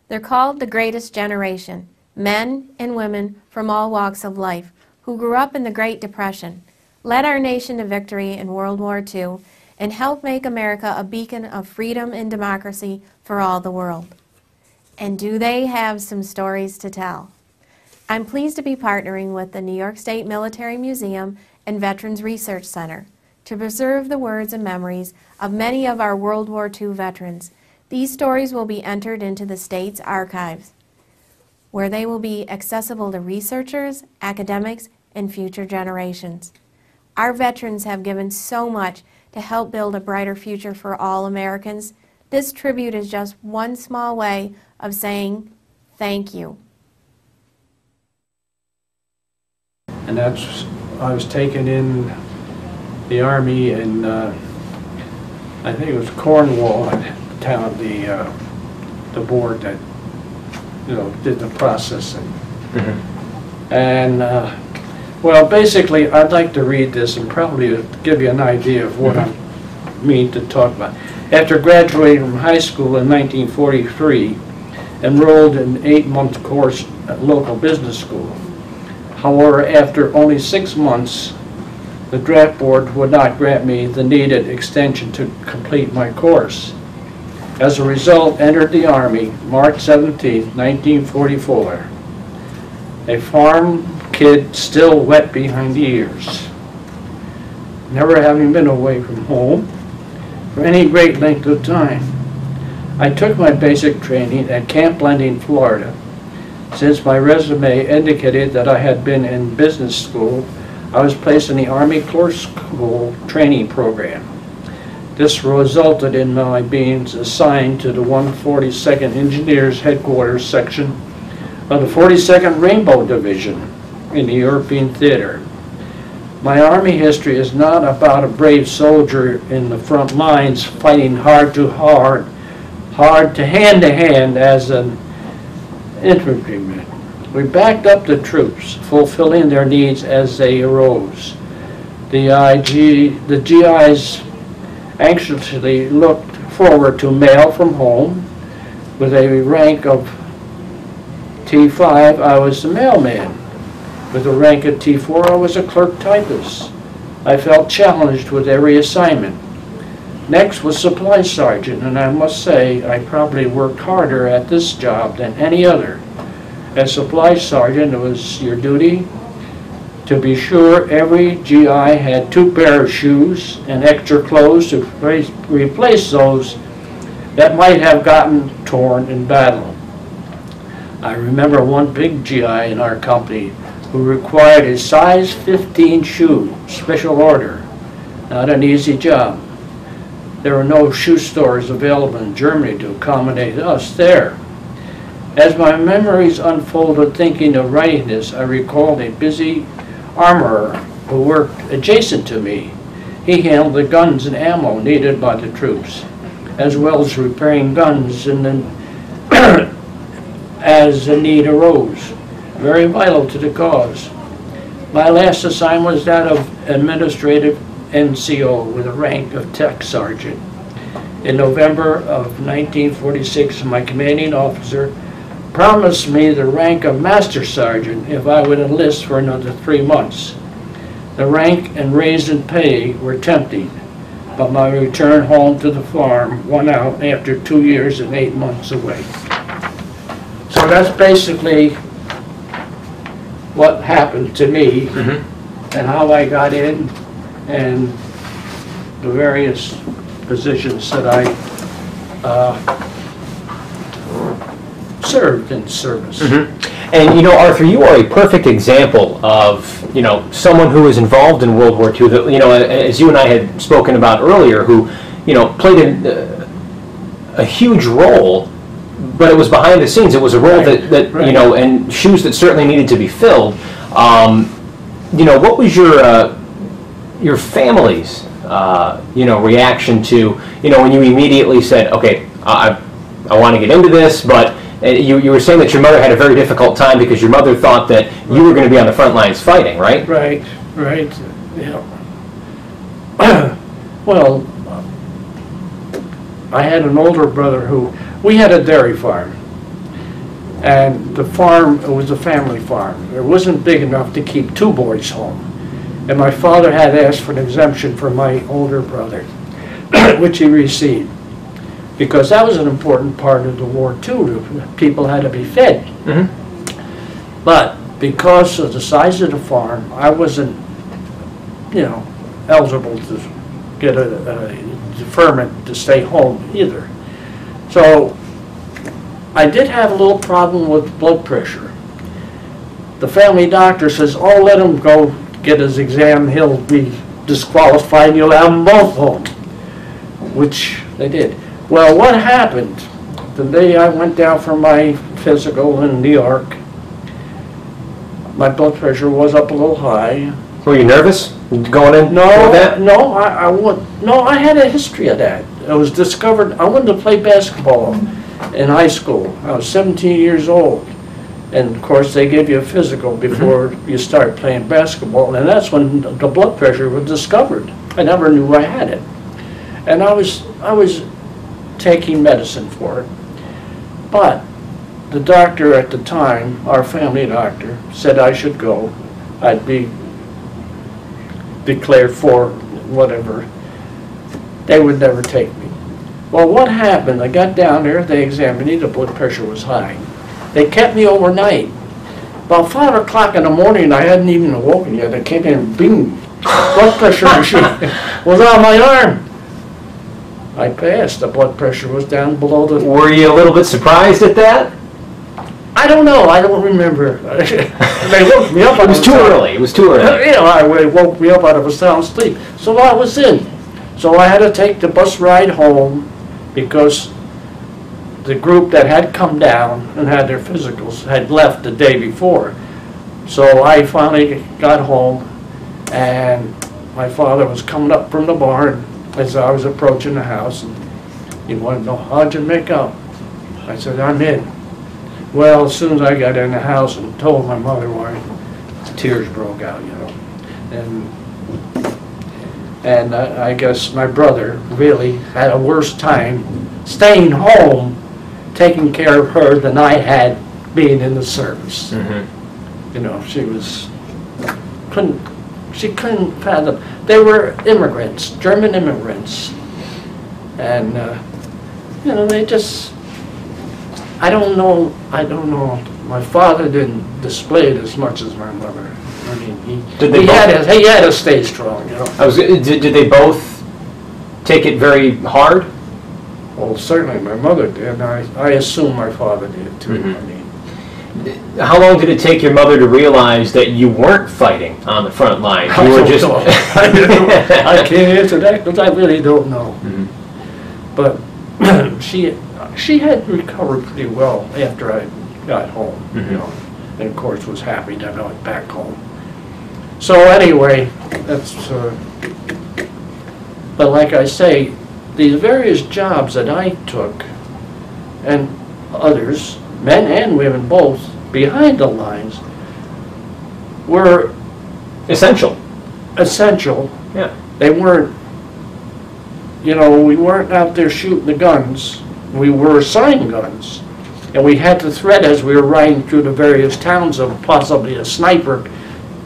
They're called the greatest generation, men and women from all walks of life who grew up in the Great Depression, led our nation to victory in World War II, and helped make America a beacon of freedom and democracy for all the world. And do they have some stories to tell? I'm pleased to be partnering with the New York State Military Museum and Veterans Research Center to preserve the words and memories of many of our World War II veterans. These stories will be entered into the state's archives, where they will be accessible to researchers, academics, and future generations. Our veterans have given so much to help build a brighter future for all Americans. This tribute is just one small way of saying thank you. And I was taken in the Army in, I think it was Cornwall, town, the board that, did the processing. Mm-hmm. And, well, basically, I'd like to read this and probably give you an idea of what I mean to talk about. After graduating from high school in 1943, enrolled in an 8-month course at local business school. However, after only 6 months, the draft board would not grant me the needed extension to complete my course. As a result, entered the Army March 17, 1944. A farm kid still wet behind the ears, never having been away from home for any great length of time. I took my basic training at Camp Leending, Florida. Since my resume indicated that I had been in business school, I was placed in the Army Clerk School training program. This resulted in my being assigned to the 142nd Engineers Headquarters section of the 42nd Rainbow Division in the European Theater. My Army history is not about a brave soldier in the front lines fighting hard to hand as an infantryman. We backed up the troops, fulfilling their needs as they arose. The GIs anxiously looked forward to mail from home. With a rank of T5, I was the mailman. With a rank of T4, I was a clerk typist. I felt challenged with every assignment. Next was supply sergeant, and I must say I probably worked harder at this job than any other. As supply sergeant, it was your duty to be sure every GI had 2 pairs of shoes and extra clothes to replace those that might have gotten torn in battle. I remember one big GI in our company who required a size 15 shoe, special order. Not an easy job. There were no shoe stores available in Germany to accommodate us there. As my memories unfolded thinking of writing this, I recalled a busy armorer who worked adjacent to me. He handled the guns and ammo needed by the troops, as well as repairing guns as the need arose. Very vital to the cause. My last assignment was that of administrative NCO with a rank of tech sergeant. In November of 1946, my commanding officer promised me the rank of master sergeant if I would enlist for another 3 months. The rank and raise in pay were tempting, but my return home to the farm won out after 2 years and 8 months away. So that's basically what happened to me and how I got in and the various positions that I served in service. And Arthur, you are a perfect example of someone who was involved in World War II. That as you and I had spoken about earlier, who played a huge role, but it was behind the scenes. It was a role that and shoes that certainly needed to be filled. What was your family's reaction to when you immediately said, okay, I want to get into this, but you were saying that your mother had a very difficult time because your mother thought that you were going to be on the front lines fighting, right? Right. Yeah. Well, I had an older brother we had a dairy farm, And the farm, it was a family farm. It wasn't big enough to keep 2 boys home. And my father had asked for an exemption for my older brother, which he received. Because that was an important part of the war too. People had to be fed. Mm-hmm. But because of the size of the farm, I wasn't, eligible to get a deferment to stay home either. So I did have a little problem with blood pressure. The family doctor says, oh, let him go get his exam, he'll be disqualified, you'll have them both home, which they did. Well, what happened? The day I went down for my physical in New York, my blood pressure was up a little high. Were you nervous going in? No, with that? no, I had a history of that. It was discovered, I wanted to play basketball in high school. I was 17 years old. And of course, they give you a physical before you start playing basketball. And that's when the blood pressure was discovered. I never knew I had it. And I was taking medicine for it. But the doctor at the time, our family doctor, said I should go. I'd be declared for whatever. They would never take me. Well, what happened? I got down there, they examined me, the blood pressure was high. They kept me overnight. About 5 o'clock in the morning, I hadn't even awoken yet. I came in, bing, blood pressure machine was on my arm. I passed. The blood pressure was down below the... Were you a little bit surprised at that? I don't know. I don't remember. They woke me up. It was too early. It was too early. They woke me up out of a sound sleep. So I was in. So I had to take the bus ride home because the group that had come down and had their physicals had left the day before. So I finally got home, and my father was coming up from the barn as I was approaching the house, and he wanted to know, how'd you make out? I said, I'm in. Well, as soon as I got in the house and told my mother why, tears broke out, And I guess my brother really had a worse time staying home, taking care of her than I had being in the service. Mm-hmm. She couldn't fathom. They were immigrants, German immigrants. And, they just, I don't know. My father didn't display it as much as my mother. I mean, he had to stay strong, Did they both take it very hard? Well, certainly my mother did. I assume my father did too. Mm-hmm. I mean, how long did it take your mother to realize that you weren't fighting on the front line? You were just... I can't answer that because I really don't know. Mm-hmm. But she had recovered pretty well after I got home, Mm-hmm. and of course was happy that I went back home. So anyway, that's. But like I say, these various jobs that I took, and others, men and women both, behind the lines, were essential. Yeah. They weren't, we weren't out there shooting the guns. We were assigned guns. And we had the threat as we were riding through the various towns of possibly a sniper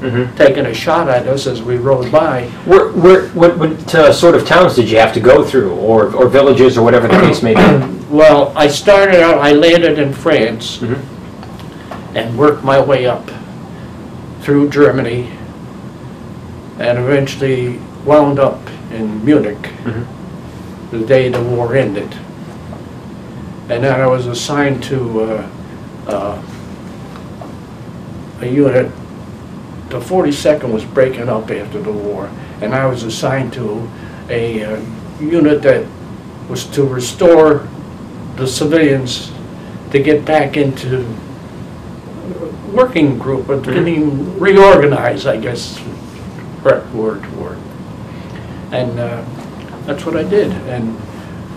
Mm-hmm. taking a shot at us as we rode by. What sort of towns did you have to go through, or villages, or whatever the case may be? Well, I landed in France, Mm-hmm. and worked my way up through Germany, and eventually wound up in Munich Mm-hmm. the day the war ended. And then I was assigned to a unit. The 42nd was breaking up after the war, and I was assigned to a unit that was to restore the civilians to get back into working group, but getting reorganized, I guess, correct word to word. And that's what I did. And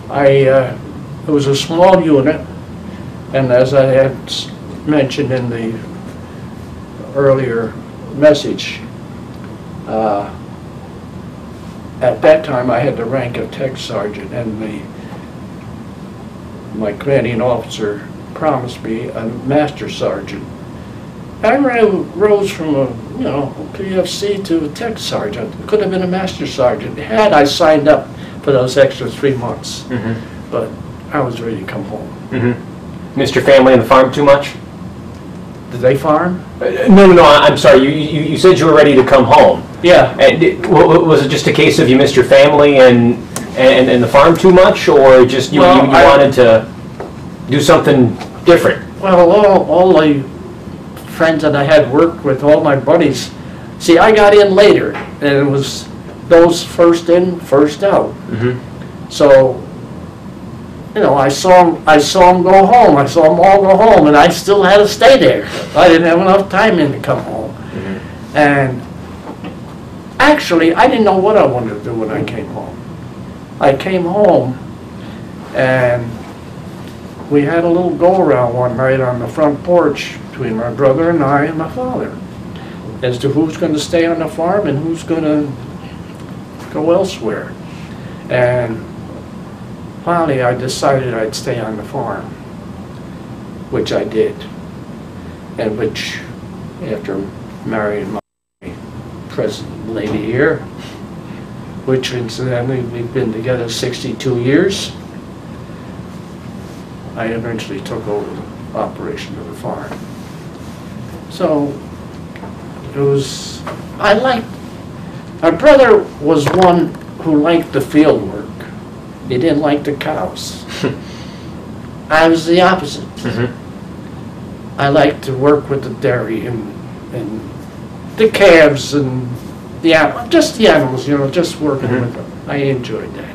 it was a small unit, and as I had mentioned in the earlier message, at that time I had the rank of tech sergeant, and my commanding officer promised me a master sergeant. I rose from a, you know, PFC to a tech sergeant. Could have been a master sergeant had I signed up for those extra 3 months. But I was ready to come home. Missed your family and the farm too much? Did they farm? No, I'm sorry. You said you were ready to come home. Yeah. And was it just a case of you missed your family and the farm too much, or just you wanted to do something different? Well, all the friends that I had worked with, all my buddies, see, I got in later, and it was those first in, first out. So, you know, I saw them go home. I saw them all go home, and I still had to stay there. I didn't have enough time in to come home. And actually, I didn't know what I wanted to do when I came home. I came home, and we had a little go-around one night on the front porch between my brother and I and my father as to who's going to stay on the farm and who's going to go elsewhere. And finally, I decided I'd stay on the farm, which I did, and which, after marrying my present lady here, which incidentally we've been together 62 years, I eventually took over the operation of the farm. So it was, my brother was one who liked the field work. He didn't like the cows. I was the opposite. I liked to work with the dairy and the calves and just the animals, you know, just working with them. I enjoyed that.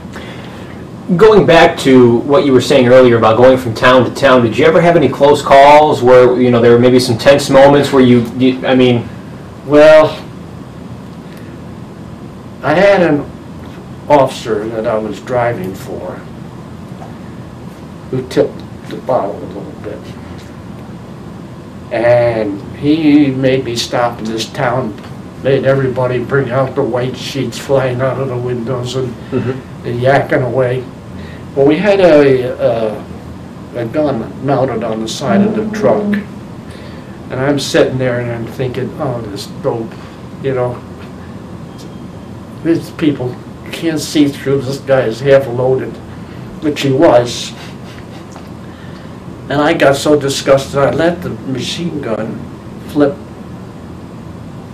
Going back to what you were saying earlier about going from town to town, did you ever have any close calls where, you know, there were maybe some tense moments where I mean... Well, I had an officer that I was driving for who tipped the bottle a little bit. And he made me stop in this town, made everybody bring out the white sheets flying out of the windows and yakking away. Well, we had a gun mounted on the side of the truck. And I'm sitting there and I'm thinking, oh, this dope, you know, these people can't see through, this guy is half loaded, which he was. And I got so disgusted, I let the machine gun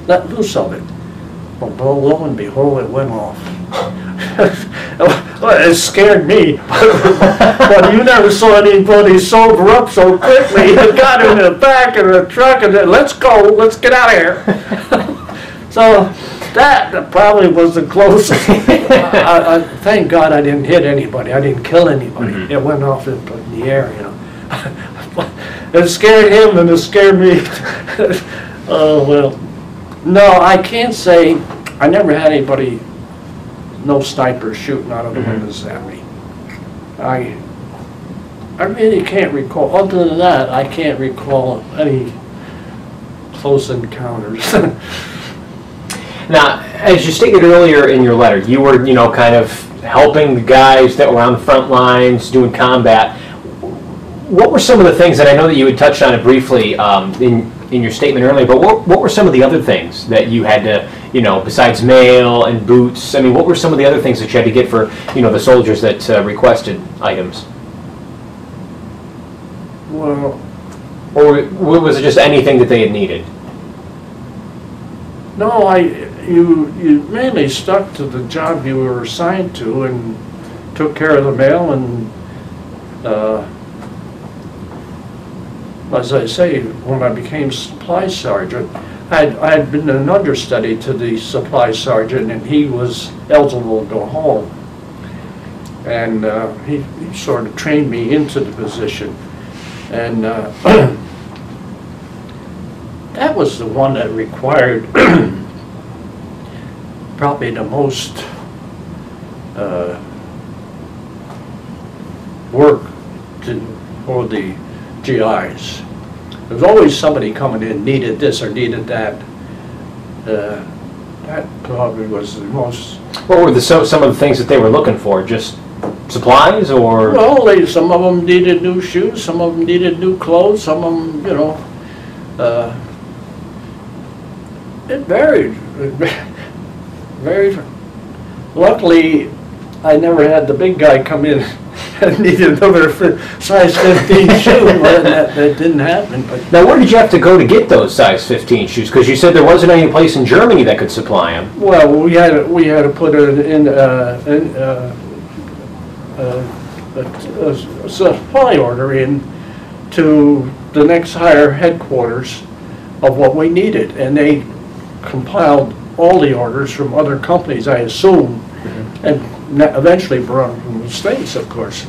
let loose of it. Well, lo and behold, it went off. Well, it scared me. But you never saw anybody sober up so quickly. It got in the back of the truck and said, let's go, let's get out of here. So that probably was the closest. Thank God I didn't hit anybody. I didn't kill anybody. It went off in the air, you know. It scared him and it scared me. Oh, well. No, I can't say, I never had anybody, no snipers shooting out of the windows at me. I really can't recall, other than that, I can't recall any close encounters. Now, as you stated earlier in your letter, you were, you know, kind of helping the guys that were on the front lines doing combat. What were some of the things, and I know that you had touched on it briefly in your statement earlier, but what were some of the other things that you had to, you know, besides mail and boots? I mean, what were some of the other things that you had to get for, you know, the soldiers that requested items? Well, or was it just anything that they had needed? No, you mainly stuck to the job you were assigned to and took care of the mail and as I say, when I became supply sergeant, I'd been an understudy to the supply sergeant, and he was eligible to go home. And he sort of trained me into the position. And that was the one that required probably the most work for the GIs. There was always somebody coming in, needed this or needed that. That probably was the most... What were some of the things that they were looking for? Just supplies, or? Well, some of them needed new shoes, some of them needed new clothes, some of them, you know, it varied. Very. Luckily, I never had the big guy come in and need another size 15 shoe. That didn't happen. But Now, where did you have to go to get those size 15 shoes? Because you said there wasn't any place in Germany that could supply them. well, we had to put it in a supply order in to the next higher headquarters of what we needed, and they compiled all the orders from other companies, I assume, and eventually brought them from the States, of course.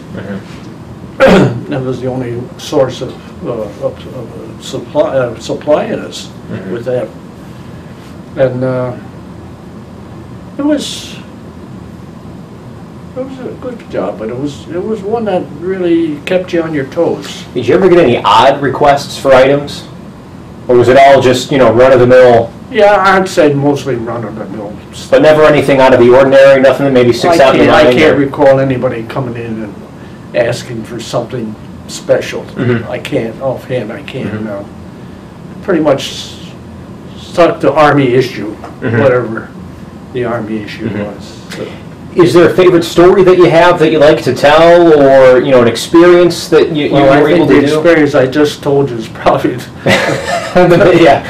That was the only source of supplying us with that. And it was a good job, but it was one that really kept you on your toes. Did you ever get any odd requests for items? Or was it all just, you know, run-of-the-mill? Yeah, I'd say mostly run-of-the-mill. But never anything out of the ordinary, nothing that maybe sticks out in your mind? I can't recall anybody coming in and asking for something special. I can't, offhand, I can't. No. Pretty much stuck to Army issue, whatever the Army issue was. So. Is there a favorite story that you have that you like to tell, or, you know, an experience that you were able to do? The experience I just told you is probably, yeah.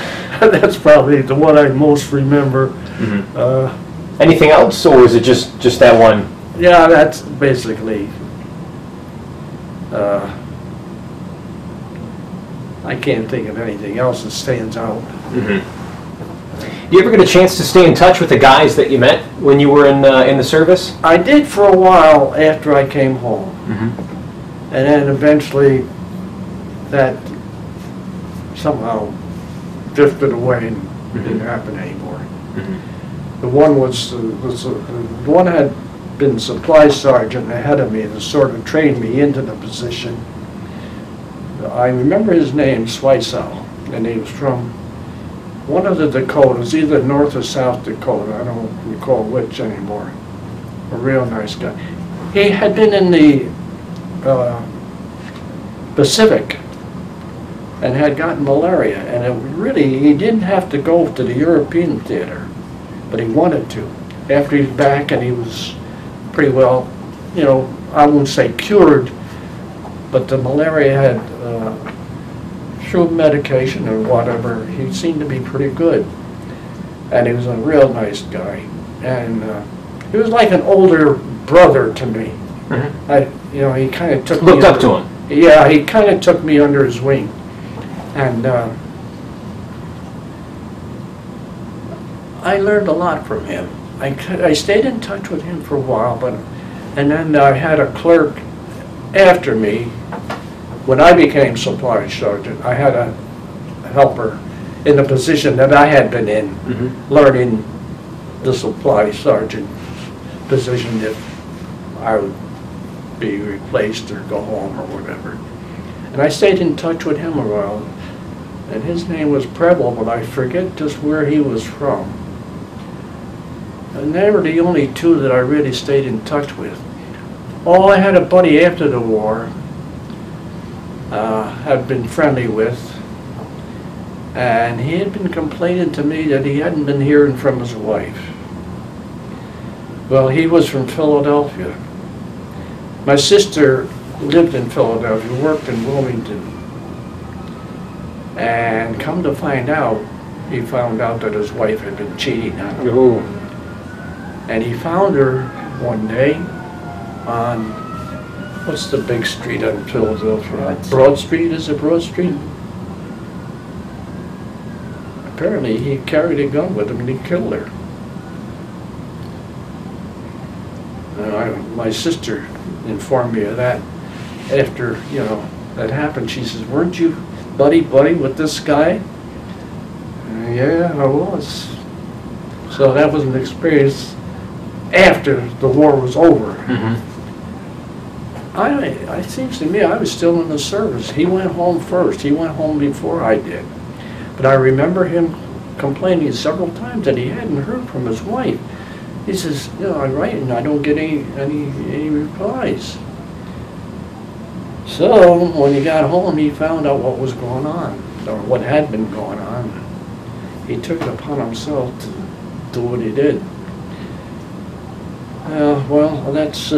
That's probably the one I most remember. Anything else, or is it just that one? Yeah, that's basically, I can't think of anything else that stands out. Do you ever get a chance to stay in touch with the guys that you met when you were in the service? I did for a while after I came home. And then eventually that somehow drifted away and didn't happen anymore. The one was the one had been supply sergeant ahead of me that sort of trained me into the position. I remember his name, Schweitzow, and he was from one of the Dakotas, either North or South Dakota, I don't recall which anymore. A real nice guy. He had been in the Pacific and had gotten malaria, and he didn't have to go to the European theater, but he wanted to. After he's back and he was pretty well, you know, I wouldn't say cured, but the malaria had, through medication or whatever, he seemed to be pretty good. And he was a real nice guy. And he was like an older brother to me. You know, he kind of took me... Looked up to him. Yeah, he kind of took me under his wing. And I learned a lot from him. I stayed in touch with him for a while, and then I had a clerk after me. When I became supply sergeant, I had a helper in the position that I had been in, learning the supply sergeant position if I would be replaced or go home or whatever. And I stayed in touch with him a while, and his name was Preble, but I forget just where he was from. And they were the only two that I really stayed in touch with. Oh, I had a buddy after the war, had been friendly with, and he had been complaining to me that he hadn't been hearing from his wife. Well, he was from Philadelphia. My sister lived in Philadelphia, worked in Wilmington, and come to find out, he found out that his wife had been cheating on him. Ooh. And he found her one day on, what's the big street in Philadelphia? Broad Street, is it Broad Street? Apparently he carried a gun with him and he killed her. And my sister informed me of that after, you know, that happened. She says, weren't you buddy with this guy? Yeah, I was. So that was an experience after the war was over. It seems to me I was still in the service. He went home first. He went home before I did. But I remember him complaining several times that he hadn't heard from his wife. He says, you know, I write and I don't get any replies. So when he got home, he found out what was going on, or what had been going on. He took it upon himself to do what he did. Well, that's...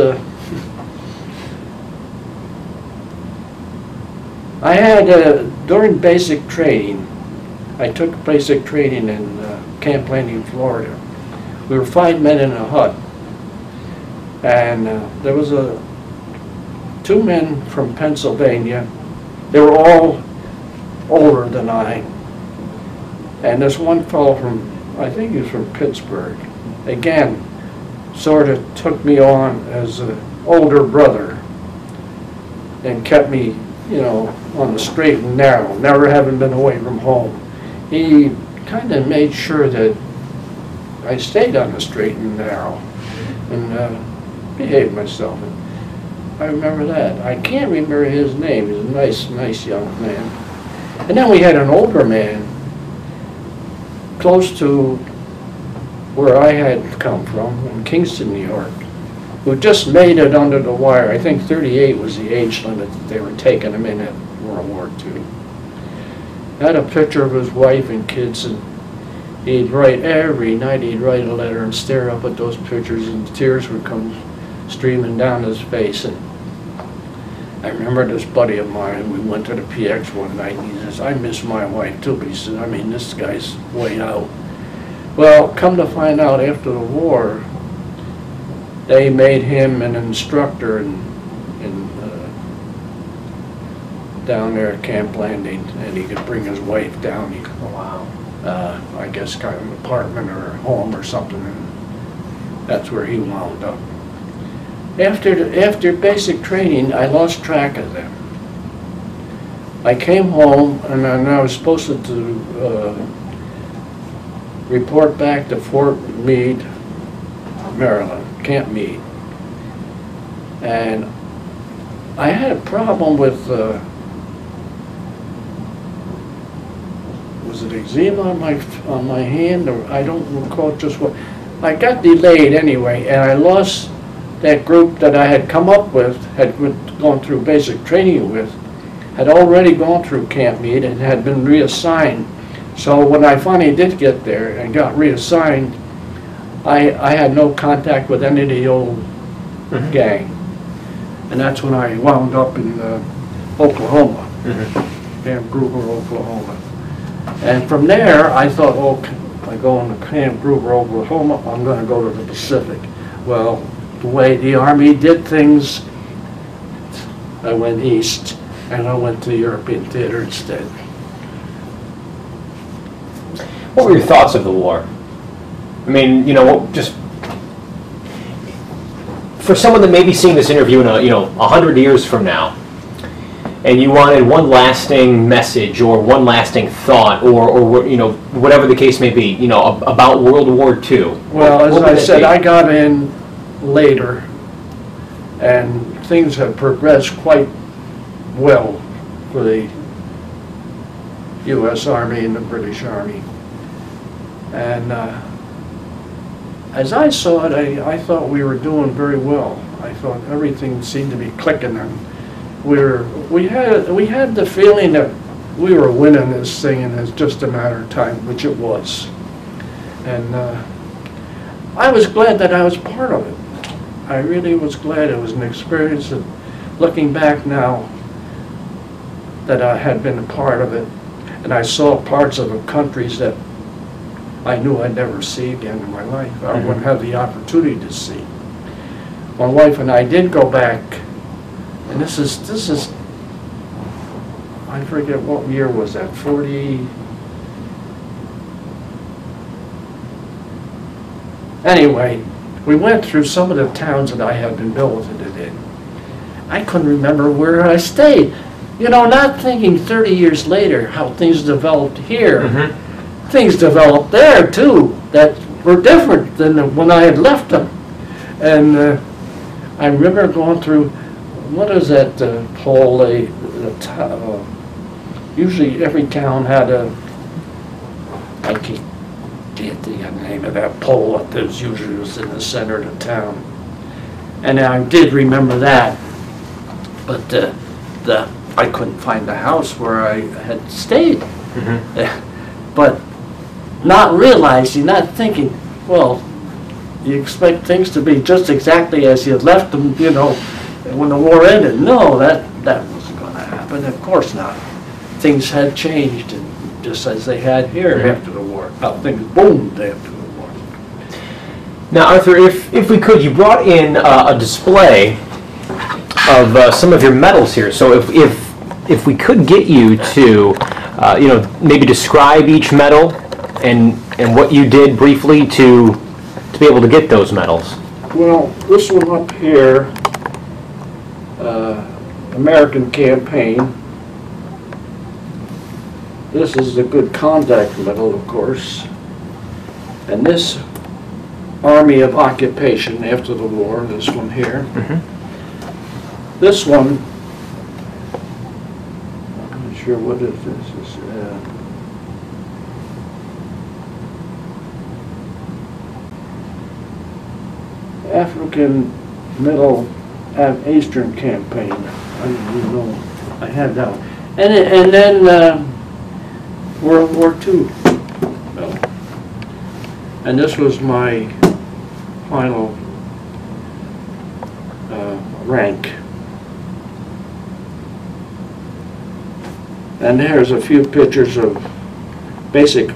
I had, during basic training, I took basic training in Camp Landing, Florida. We were 5 men in a hut, and there was two men from Pennsylvania. They were all older than I, and this one fellow from, I think he was from Pittsburgh, again, sort of took me on as an older brother and kept me, you know, on the straight and narrow, never having been away from home. He kind of made sure that I stayed on the straight and narrow and behaved myself. And I remember that. I can't remember his name. He was a nice young man. And then we had an older man close to where I had come from, in Kingston, New York, who just made it under the wire. I think 38 was the age limit that they were taking him in at World War II. Had a picture of his wife and kids, and he'd write every night, he'd write a letter and stare up at those pictures, and tears would come streaming down his face. And I remember this buddy of mine, we went to the PX one night, and he says, I miss my wife too, but he says, I mean, this guy's way out. Well, come to find out, after the war, they made him an instructor down there at Camp Landing, and he could bring his wife down. Oh, wow. I guess kind of an apartment or a home or something, and that's where he wound up. After basic training, I lost track of them. I came home, and I was supposed to report back to Fort Meade, Maryland, Camp Meade. And I had a problem with, was it eczema on my hand, or I don't recall just what. I got delayed anyway, and I lost that group that I had come up with, had gone through basic training with, had already gone through Camp Meade and had been reassigned. So when I finally did get there and got reassigned, I had no contact with any of the old gang. And that's when I wound up in Oklahoma, Camp Gruber, Oklahoma. And from there, I thought, oh, if I go into Camp Gruber, Oklahoma, I'm going to go to the Pacific. Well, the way the Army did things, I went east, and I went to the European theater instead. What were your thoughts of the war? I mean, you know, just for someone that may be seeing this interview in 100 years from now, and you wanted one lasting message or one lasting thought, or you know, whatever the case may be, you know, about World War II. Well, as I said, I got in later, and things have progressed quite well for the U.S. Army and the British Army. And as I saw it, I thought we were doing very well. I thought everything seemed to be clicking, and we had the feeling that we were winning this thing, and it's just a matter of time, which it was. And I was glad that I was part of it. I really was glad. It was an experience, and looking back now, that I had been a part of it, and I saw parts of the countries that I knew I'd never see again in my life. I wouldn't have the opportunity to see. My wife and I did go back, and this is I forget what year was that, 40. Anyway, we went through some of the towns that I had been billeted in. I couldn't remember where I stayed. You know, not thinking 30 years later how things developed here. Things developed there too that were different than when I had left them. And I remember going through, what is that poll? Usually every town had a can't think of the name of that pole that was usually was in the center of the town. And I did remember that, but I couldn't find the house where I had stayed. But not realizing, not thinking, well, you expect things to be just exactly as you had left them, you know, when the war ended. No, that wasn't going to happen. Of course not. Things had changed, and just as they had here after the war. Things boomed after the war. Now, Arthur, if we could, you brought in a display of some of your medals here. So if we could get you to, you know, maybe describe each medal and what you did briefly to be able to get those medals. Well, this one up here, American Campaign. This is the Good Conduct Medal, of course. And this Army of Occupation after the war, this one here. This one, I'm not sure what it is. African Middle Eastern Campaign. I didn't even know I had that one. And then World War II. And this was my final rank. And there's a few pictures of basic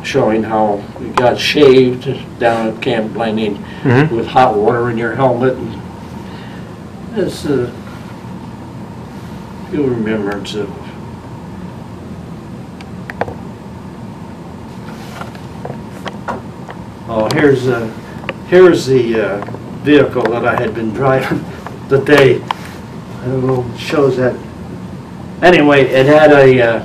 showing how we got shaved down at Camp Blanding with hot water in your helmet. And it's a few remembrance of. Oh, here's the vehicle that I had been driving the day. I don't know if it shows that. Anyway, it had a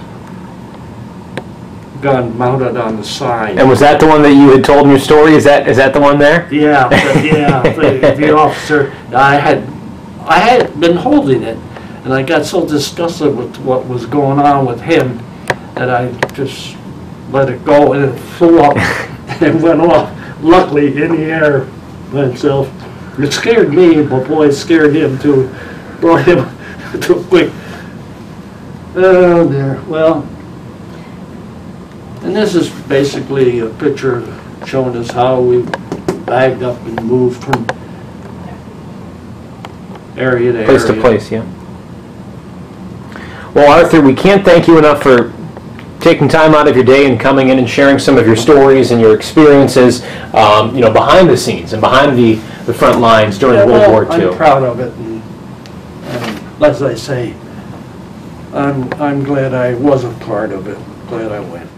gun mounted on the side. And was that the one that you had told in your story? Is that the one there? Yeah, the officer. I had been holding it, and I got so disgusted with what was going on with him that I just let it go, and it flew up and went off. Luckily, in the air by itself. It scared me, but boy, it scared him too. Brought him to a quick. Oh dear. Well. And this is basically a picture showing us how we bagged up and moved from area to area. Place to place, yeah. Well, Arthur, we can't thank you enough for taking time out of your day and coming in and sharing some of your stories and your experiences, you know, behind the scenes and behind the front lines during World War II. I'm proud of it, and as I say, I'm glad I was a part of it. Glad I went.